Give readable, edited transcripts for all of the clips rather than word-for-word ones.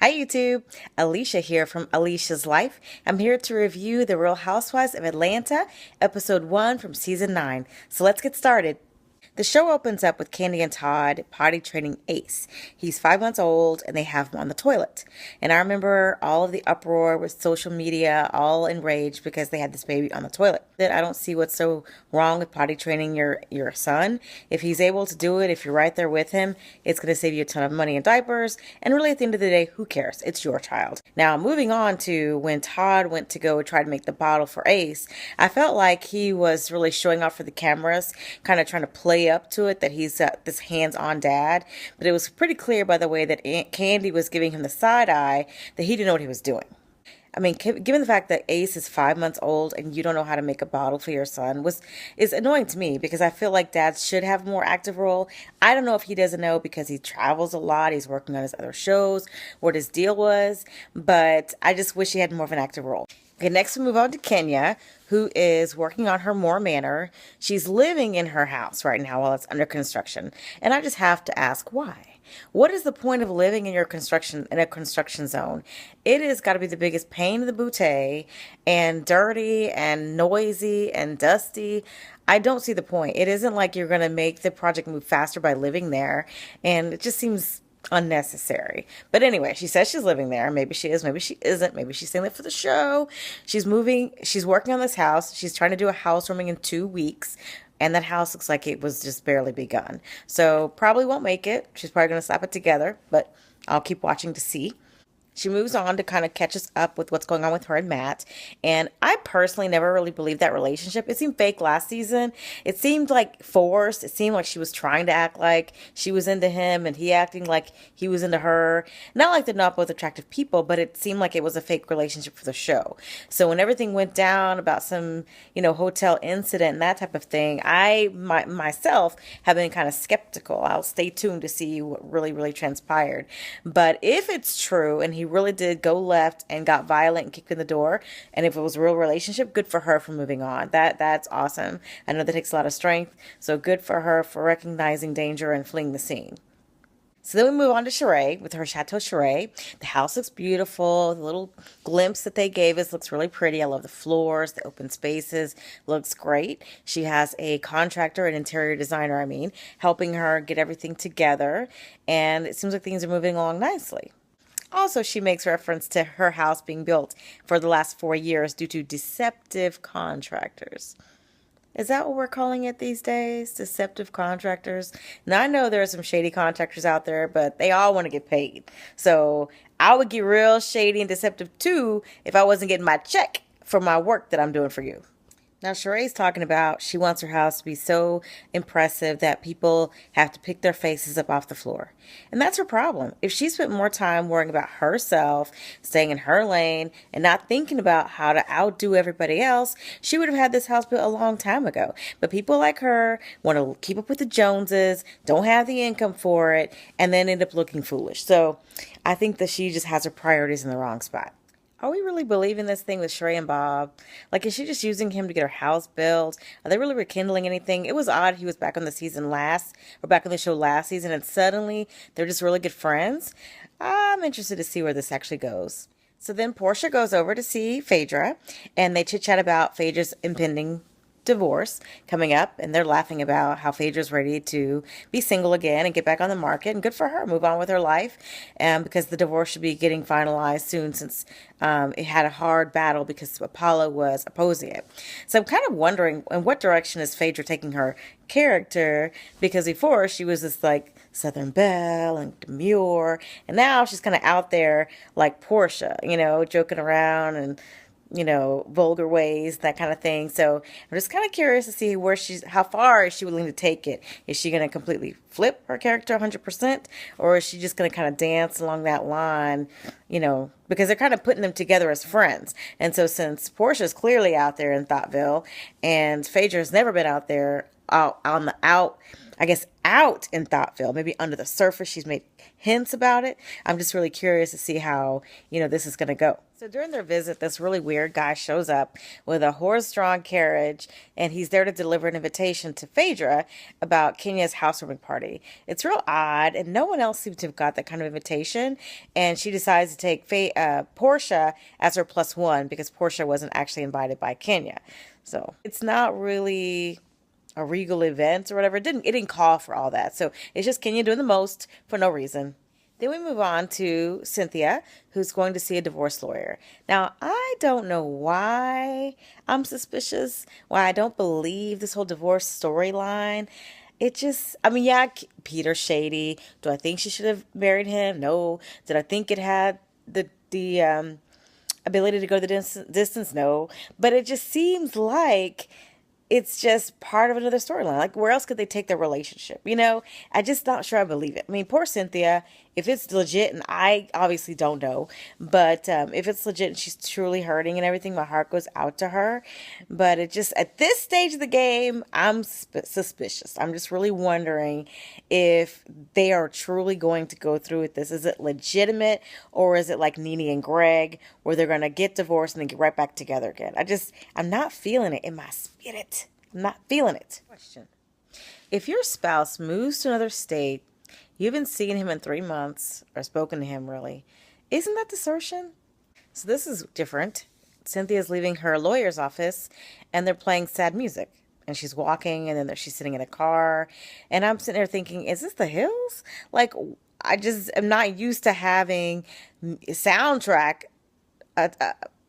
Hi YouTube, Alicia here from Alicia's Life. I'm here to review The Real Housewives of Atlanta, episode 1 from season 9. So let's get started. The show opens up with Candy and Todd potty training Ace. He's 5 months old and they have him on the toilet. And I remember all of the uproar with social media, all enraged because they had this baby on the toilet. That I don't see what's so wrong with potty training your son. If he's able to do it, if you're right there with him, it's going to save you a ton of money in diapers. And really at the end of the day, who cares? It's your child. Now moving on to when Todd went to go try to make the bottle for Ace, I felt like he was really showing off for the cameras, kind of trying to play up to it that he's this hands-on dad, but it was pretty clear by the way that Aunt Candy was giving him the side eye that he didn't know what he was doing. I mean, given the fact that Ace is 5 months old and you don't know how to make a bottle for your son is annoying to me because I feel like dads should have a more active role. I don't know if he doesn't know because he travels a lot, he's working on his other shows, what his deal was, but I just wish he had more of an active role. Okay, next we move on to Kenya, who is working on her Moore Manor. She's living in her house right now while it's under construction. And I just have to ask why. What is the point of living in a construction zone? It has got to be the biggest pain in the bootay and dirty and noisy and dusty. I don't see the point. It isn't like you're going to make the project move faster by living there. And it just seems unnecessary. But anyway, she says she's living there. Maybe she is, maybe she isn't. Maybe she's staying there for the show. She's working on this house. She's trying to do a housewarming in 2 weeks. And that house looks like it was just barely begun. So probably won't make it. She's probably going to slap it together, but I'll keep watching to see. She moves on to kind of catch us up with what's going on with her and Matt. And I personally never really believed that relationship. It seemed fake last season. It seemed like forced. It seemed like she was trying to act like she was into him and he acting like he was into her. Not like they're not both attractive people, but it seemed like it was a fake relationship for the show. So when everything went down about some, hotel incident and that type of thing, I myself have been kind of skeptical. I'll stay tuned to see what really transpired. But if it's true and he really did go left and got violent and kicked in the door, and if it was a real relationship, good for her for moving on. That's awesome. I know that takes a lot of strength, so good for her for recognizing danger and fleeing the scene. So then we move on to Sheree with her Chateau Sheree. The house looks beautiful. The little glimpse that they gave us looks really pretty. I love the floors, the open spaces. Looks great. She has a contractor, an interior designer, helping her get everything together. And it seems like things are moving along nicely. Also, she makes reference to her house being built for the last 4 years due to deceptive contractors. Is that what we're calling it these days? Deceptive contractors? Now, I know there are some shady contractors out there, but they all want to get paid. So I would get real shady and deceptive too if I wasn't getting my check for my work that I'm doing for you. Now, Sheree's talking about she wants her house to be so impressive that people have to pick their faces up off the floor. And that's her problem. If she spent more time worrying about herself, staying in her lane, and not thinking about how to outdo everybody else, she would have had this house built a long time ago. But people like her want to keep up with the Joneses, don't have the income for it, and then end up looking foolish. So I think that she just has her priorities in the wrong spot. Are we really believing this thing with Sheree and Bob? Like, is she just using him to get her house built? Are they really rekindling anything? It was odd he was back on the show last season, and suddenly they're just really good friends. I'm interested to see where this actually goes. So then Portia goes over to see Phaedra, and they chit-chat about Phaedra's impending divorce coming up, and they're laughing about how Phaedra's ready to be single again and get back on the market, and good for her, move on with her life, because the divorce should be getting finalized soon since it had a hard battle because Apollo was opposing it. So I'm kind of wondering in what direction is Phaedra taking her character, because before she was this like Southern Belle and demure, and now she's kind of out there like Portia, joking around and vulgar ways, that kind of thing. So I'm just kind of curious to see how far is she willing to take it? Is she going to completely flip her character 100%? Or is she just going to kind of dance along that line, because they're kind of putting them together as friends. And so since Portia's clearly out there in Thoughtsville and Phaedra's never been out there out I guess, out in Thoughtville. Maybe under the surface, she's made hints about it. I'm just really curious to see how, this is going to go. So during their visit, this really weird guy shows up with a horse-drawn carriage, and he's there to deliver an invitation to Phaedra about Kenya's housewarming party. It's real odd, and no one else seems to have got that kind of invitation, and she decides to take Portia as her plus one because Portia wasn't actually invited by Kenya. So it's not really a regal event or whatever. It didn't call for all that. So it's just Kenya doing the most for no reason. Then we move on to Cynthia, who's going to see a divorce lawyer. Now, I don't know why I'm suspicious, why I don't believe this whole divorce storyline. It just, yeah, Peter's shady. Do I think she should have married him? No. Did I think it had the ability to go the distance? No. But it just seems like it's just part of another storyline. Like, where else could they take their relationship? I just not sure I believe it. I mean, poor Cynthia, if it's legit, and I obviously don't know, but if it's legit and she's truly hurting and everything, my heart goes out to her. But it just, at this stage of the game, I'm suspicious. I'm just really wondering if they are truly going to go through with this. Is it legitimate, or is it like Nene and Greg, where they're going to get divorced and then get right back together again? I'm not feeling it in my spirit. I'm not feeling it. Question. If your spouse moves to another state, you haven't seen him in 3 months or spoken to him really, isn't that desertion? So this is different. Cynthia's leaving her lawyer's office and they're playing sad music. And she's walking and then she's sitting in a car. And I'm sitting there thinking, is this the Hills? Like, I just am not used to having a soundtrack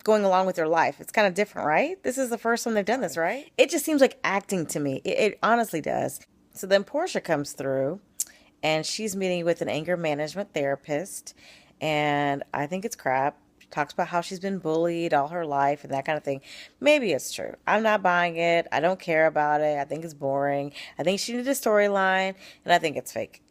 going along with their life. It's kind of different, right? This is the first time they've done this, right? It just seems like acting to me. It honestly does. So then Portia comes through and she's meeting with an anger management therapist. And I think it's crap. She talks about how she's been bullied all her life and that kind of thing. Maybe it's true. I'm not buying it. I don't care about it. I think it's boring. I think she needed a storyline and I think it's fake.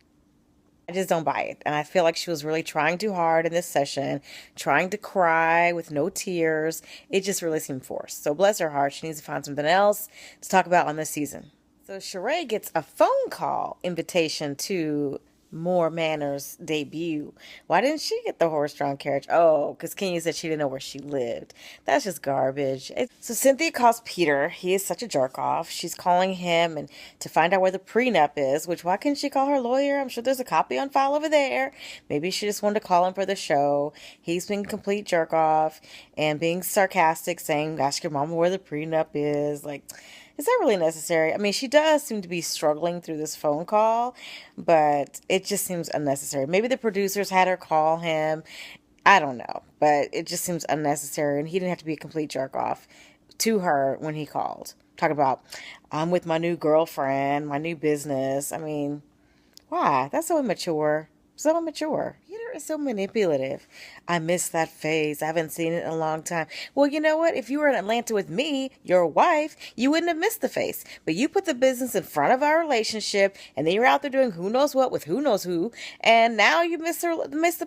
I just don't buy it. And I feel like she was really trying too hard in this session, trying to cry with no tears. It just really seemed forced. So bless her heart, she needs to find something else to talk about on this season. So Sheree gets a phone call invitation to More Manners' debut. Why didn't she get the horse-drawn carriage? Oh, because Kenya said she didn't know where she lived. That's just garbage. So Cynthia calls Peter. He is such a jerk-off. She's calling him and to find out where the prenup is, which why couldn't she call her lawyer? I'm sure there's a copy on file over there. Maybe she just wanted to call him for the show. He's being complete jerk-off and being sarcastic, saying, ask your mama where the prenup is. Like, is that really necessary? I mean, she does seem to be struggling through this phone call, but it just seems unnecessary. Maybe the producers had her call him. I don't know, but it just seems unnecessary, and he didn't have to be a complete jerk off to her when he called. Talk about, I'm with my new girlfriend, my new business. I mean, why? That's so immature. So immature. Peter is so manipulative. I miss that phase. I haven't seen it in a long time. Well, you know what? If you were in Atlanta with me, your wife, you wouldn't have missed the face. But you put the business in front of our relationship, and then you're out there doing who knows what with who knows who, and now you missed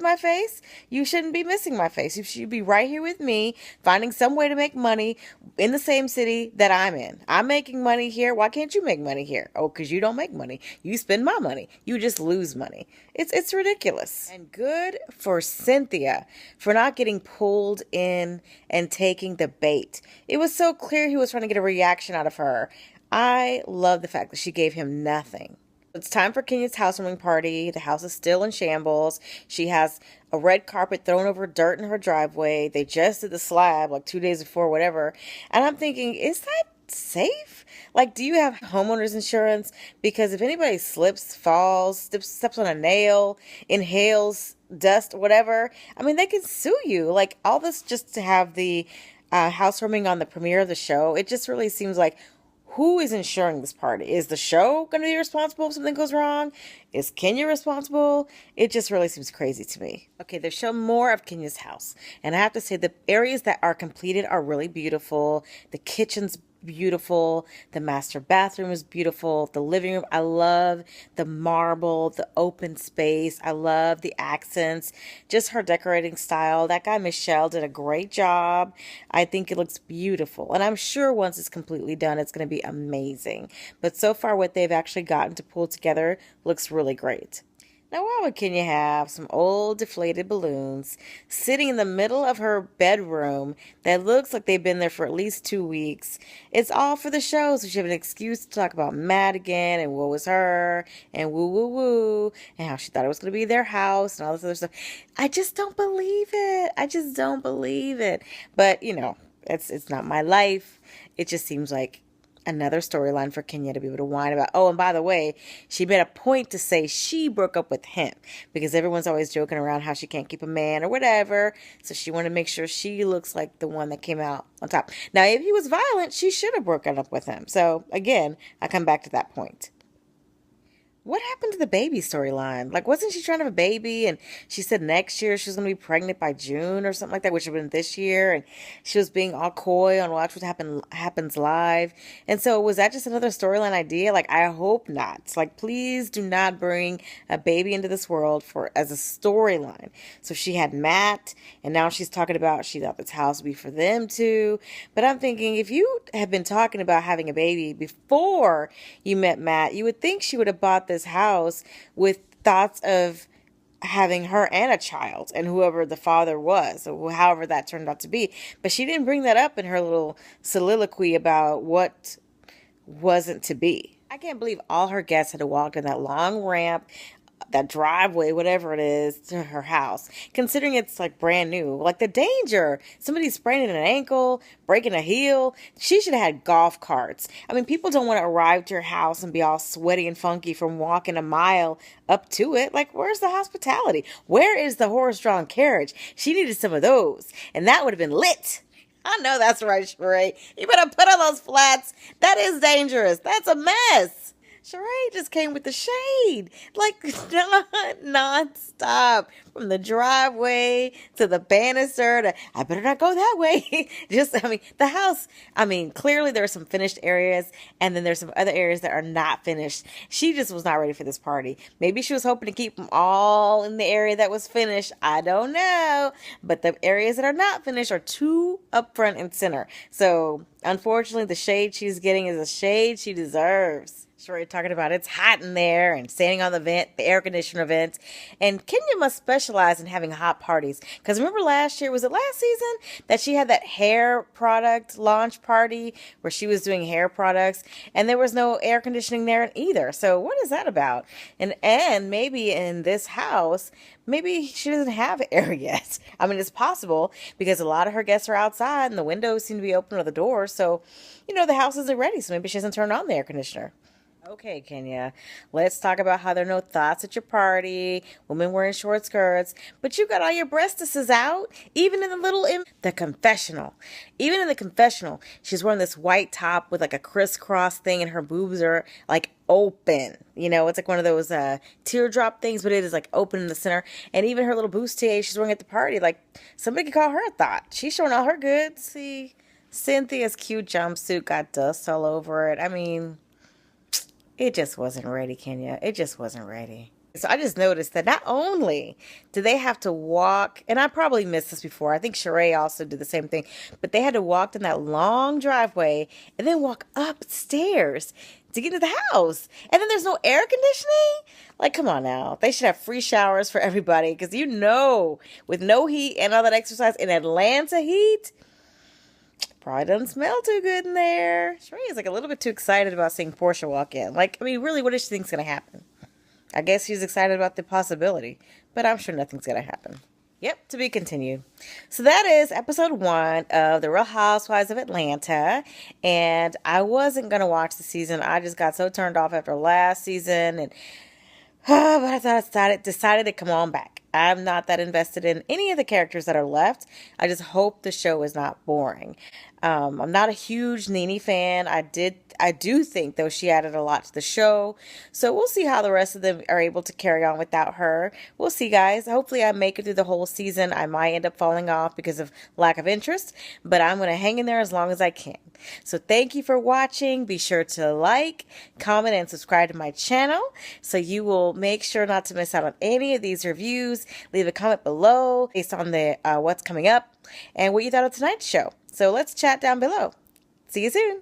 my face? You shouldn't be missing my face. You should be right here with me, finding some way to make money in the same city that I'm in. I'm making money here. Why can't you make money here? Oh, because you don't make money. You spend my money. You just lose money. It's ridiculous. And good for Cynthia for not getting pulled in and taking the bait. It was so clear he was trying to get a reaction out of her. I love the fact that she gave him nothing. It's time for Kenya's housewarming party. The house is still in shambles. She has a red carpet thrown over dirt in her driveway. They just did the slab like 2 days before, whatever. And I'm thinking, is that safe? Like, do you have homeowners insurance? Because if anybody slips, falls, steps on a nail, inhales dust, whatever, I mean, they can sue you. Like, all this just to have the housewarming on the premiere of the show. It just really seems like, who is insuring this party? Is the show going to be responsible if something goes wrong? Is Kenya responsible? It just really seems crazy to me. Okay, they've shown more of Kenya's house. And I have to say, the areas that are completed are really beautiful. The kitchen's beautiful. The master bathroom is beautiful. The living room, I love the marble, the open space. I love the accents, just her decorating style. That guy, Michelle, did a great job. I think it looks beautiful. And I'm sure once it's completely done, it's going to be amazing. But so far, what they've actually gotten to pull together looks really great. Now, why would Kenya have some old deflated balloons sitting in the middle of her bedroom that looks like they've been there for at least 2 weeks? It's all for the show, so she have an excuse to talk about Madigan and what was her and woo woo woo and how she thought it was going to be their house and all this other stuff. I just don't believe it. I just don't believe it. But, it's not my life. It just seems like another storyline for Kenya to be able to whine about. Oh, and by the way, she made a point to say she broke up with him because everyone's always joking around how she can't keep a man or whatever. So she wanted to make sure she looks like the one that came out on top. Now, if he was violent, she should have broken up with him. So again, I come back to that point. What happened to the baby storyline? Like, wasn't she trying to have a baby? And she said next year she was going to be pregnant by June or something like that, which would have been this year. And she was being all coy on Watch What Happens Live. And so was that just another storyline idea? Like, I hope not. Like, please do not bring a baby into this world as a storyline. So she had Matt, and now she's talking about she thought this house would be for them too. But I'm thinking, if you have been talking about having a baby before you met Matt, you would think she would have bought this house with thoughts of having her and a child and whoever the father was, or however that turned out to be. But she didn't bring that up in her little soliloquy about what wasn't to be. I can't believe all her guests had to walk in that long ramp, that driveway, whatever it is, to her house, considering it's like brand new. Like the danger, somebody spraining an ankle, breaking a heel. She should have had golf carts. I mean, people don't want to arrive to your house and be all sweaty and funky from walking a mile up to it. Like, where's the hospitality? Where is the horse-drawn carriage? She needed some of those, and that would have been lit. I know that's right, Sheree. You better put on those flats. That is dangerous. That's a mess. Sheree just came with the shade, like non-stop, from the driveway to the banister to, I better not go that way. The house, clearly there are some finished areas, and then there's some other areas that are not finished. She just was not ready for this party. Maybe she was hoping to keep them all in the area that was finished. I don't know. But the areas that are not finished are too up front and center. So, unfortunately, the shade she's getting is a shade she deserves. Sheree talking about it's hot in there and standing on the air conditioner vent. And Kenya must specialize in having hot parties. Because remember last season, that she had that hair product launch party where she was doing hair products and there was no air conditioning there either. So what is that about? And maybe in this house, maybe she doesn't have air yet. It's possible because a lot of her guests are outside and the windows seem to be open or the doors. So, the house isn't ready. So maybe she hasn't turned on the air conditioner. Okay, Kenya, let's talk about how there are no thoughts at your party, women wearing short skirts, but you got all your breastises out, even in the confessional. Even in the confessional, she's wearing this white top with like a crisscross thing and her boobs are like open. It's like one of those teardrop things, but it is like open in the center. And even her little bustier she's wearing at the party, like somebody could call her a thought. She's showing all her goods. See, Cynthia's cute jumpsuit got dust all over it. It just wasn't ready, Kenya. It just wasn't ready. So I just noticed that not only do they have to walk, and I probably missed this before, I think Sheree also did the same thing, but they had to walk in that long driveway and then walk upstairs to get into the house. And then there's no air conditioning? Like, come on now. They should have free showers for everybody because with no heat and all that exercise in Atlanta heat, probably doesn't smell too good in there. Sheree is like a little bit too excited about seeing Portia walk in. Really, what does she think's going to happen? I guess she's excited about the possibility, but I'm sure nothing's going to happen. Yep, to be continued. So that is episode 1 of The Real Housewives of Atlanta. And I wasn't going to watch the season. I just got so turned off after last season. But I thought I decided to come on back. I'm not that invested in any of the characters that are left. I just hope the show is not boring. I'm not a huge Nene fan. I do think though she added a lot to the show. So we'll see how the rest of them are able to carry on without her. We'll see, guys. Hopefully I make it through the whole season. I might end up falling off because of lack of interest, but I'm going to hang in there as long as I can. So thank you for watching. Be sure to like, comment, and subscribe to my channel so you will make sure not to miss out on any of these reviews. Leave a comment below based on the what's coming up and what you thought of tonight's show. So let's chat down below. See you soon.